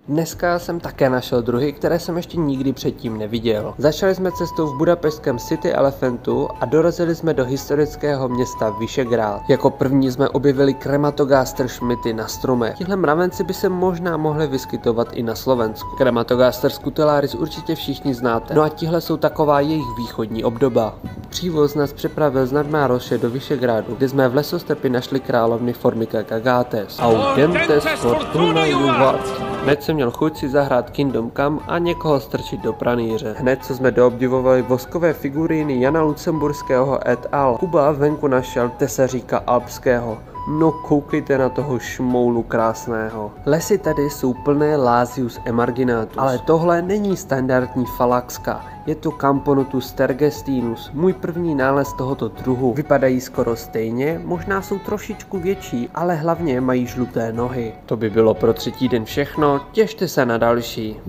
Dneska jsem také našel druhy, které jsem ještě nikdy předtím neviděl. Začali jsme cestou v budapešťském City Elephantu a dorazili jsme do historického města Visegrád. Jako první jsme objevili Krematogaster šmity na stromech. Tihle mravenci by se možná mohli vyskytovat i na Slovensku. Krematogaster scutellaris určitě všichni znáte. No a tihle jsou taková jejich východní obdoba. Přívoz nás přepravil z Nadmároše do Visegrádu, kde jsme v lesostepi našli královny Formica Gagates. Audentes fortuna juvat. Hned jsem měl chuť si zahrát Kingdom Come a někoho strčit do pranýře. Hned co jsme doobdivovali voskové figuríny Jana Lucemburského et al. Kuba venku našel tesaříka alpského. No koukejte na toho šmoulu krásného. Lesy tady jsou plné Lasius emarginatus, ale tohle není standardní falaxka. Je to Camponotus tergestinus, můj první nález tohoto druhu. Vypadají skoro stejně, možná jsou trošičku větší, ale hlavně mají žluté nohy. To by bylo pro třetí den všechno, těšte se na další.